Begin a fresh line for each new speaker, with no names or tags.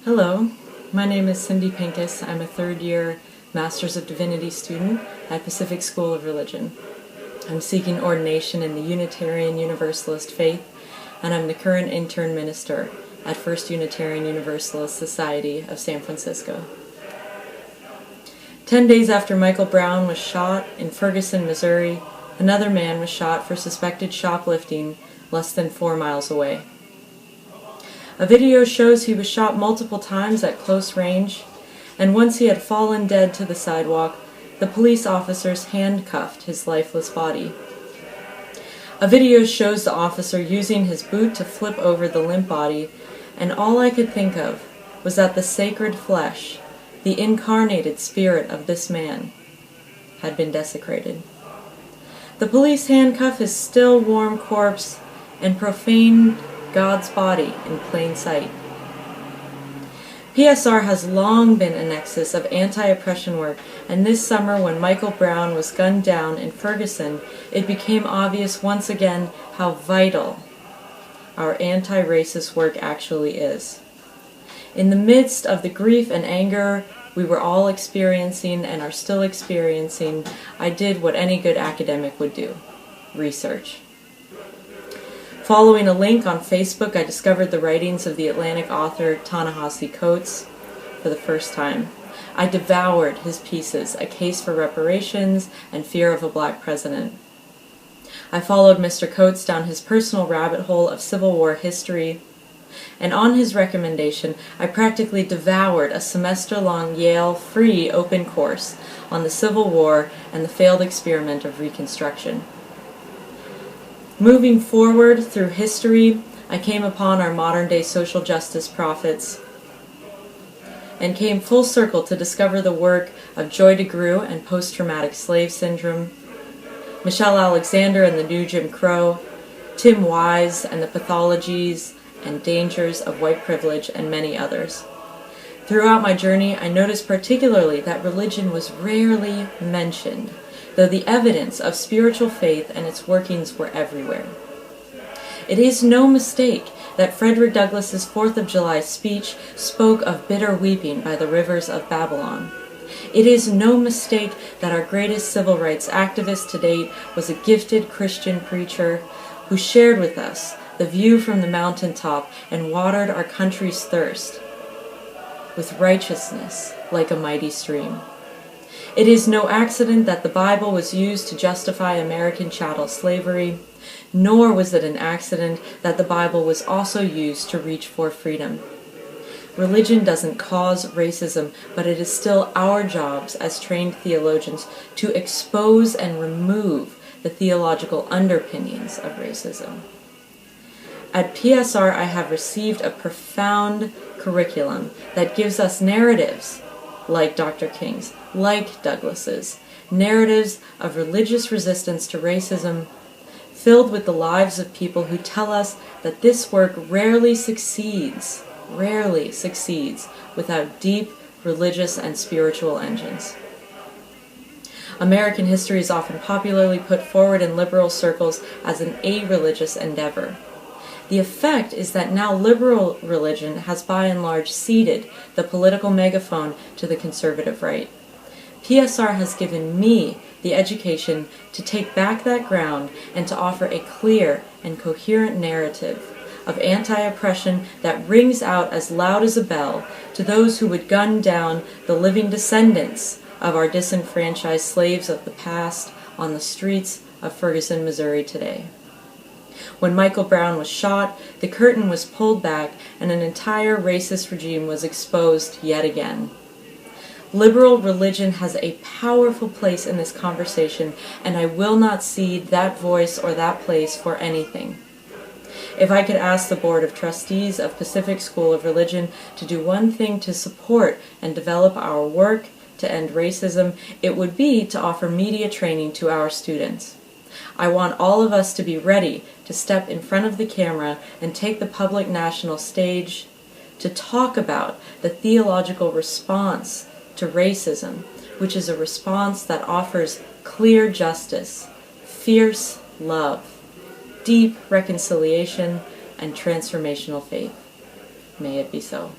Hello, my name is Cindy Pincus. I'm a third-year Master's of Divinity student at Pacific School of Religion. I'm seeking ordination in the Unitarian Universalist faith, and I'm the current intern minister at First Unitarian Universalist Society of San Francisco. 10 days after Michael Brown was shot in Ferguson, Missouri, another man was shot for suspected shoplifting less than 4 miles away. A video shows he was shot multiple times at close range, and once he had fallen dead to the sidewalk, the police officers handcuffed his lifeless body. A video shows the officer using his boot to flip over the limp body, and all I could think of was that the sacred flesh, the incarnated spirit of this man, had been desecrated. The police handcuff his still warm corpse and profane God's body in plain sight. PSR has long been a nexus of anti-oppression work, and this summer when Michael Brown was gunned down in Ferguson, it became obvious once again how vital our anti-racist work actually is. In the midst of the grief and anger we were all experiencing and are still experiencing, I did what any good academic would do: research. Following a link on Facebook, I discovered the writings of the Atlantic author Ta-Nehisi Coates for the first time. I devoured his pieces, A Case for Reparations and Fear of a Black President. I followed Mr. Coates down his personal rabbit hole of Civil War history, and on his recommendation, I practically devoured a semester-long Yale free open course on the Civil War and the failed experiment of Reconstruction. Moving forward through history, I came upon our modern-day social justice prophets and came full circle to discover the work of Joy DeGruy and post-traumatic slave syndrome, Michelle Alexander and the New Jim Crow, Tim Wise and the pathologies and dangers of white privilege, and many others. Throughout my journey, I noticed particularly that religion was rarely mentioned, though the evidence of spiritual faith and its workings were everywhere. It is no mistake that Frederick Douglass's 4th of July speech spoke of bitter weeping by the rivers of Babylon. It is no mistake that our greatest civil rights activist to date was a gifted Christian preacher who shared with us the view from the mountaintop and watered our country's thirst with righteousness like a mighty stream. It is no accident that the Bible was used to justify American chattel slavery, nor was it an accident that the Bible was also used to reach for freedom. Religion doesn't cause racism, but it is still our jobs as trained theologians to expose and remove the theological underpinnings of racism. At PSR, I have received a profound curriculum that gives us narratives like Dr. King's, like Douglass's, narratives of religious resistance to racism, filled with the lives of people who tell us that this work rarely succeeds without deep religious and spiritual engines. American history is often popularly put forward in liberal circles as an a-religious endeavor. The effect is that now liberal religion has by and large ceded the political megaphone to the conservative right. PSR has given me the education to take back that ground and to offer a clear and coherent narrative of anti-oppression that rings out as loud as a bell to those who would gun down the living descendants of our disenfranchised slaves of the past on the streets of Ferguson, Missouri today. When Michael Brown was shot, the curtain was pulled back and an entire racist regime was exposed yet again. Liberal religion has a powerful place in this conversation, and I will not cede that voice or that place for anything. If I could ask the Board of Trustees of Pacific School of Religion to do one thing to support and develop our work to end racism, it would be to offer media training to our students. I want all of us to be ready to step in front of the camera and take the public national stage to talk about the theological response to racism, which is a response that offers clear justice, fierce love, deep reconciliation, and transformational faith. May it be so.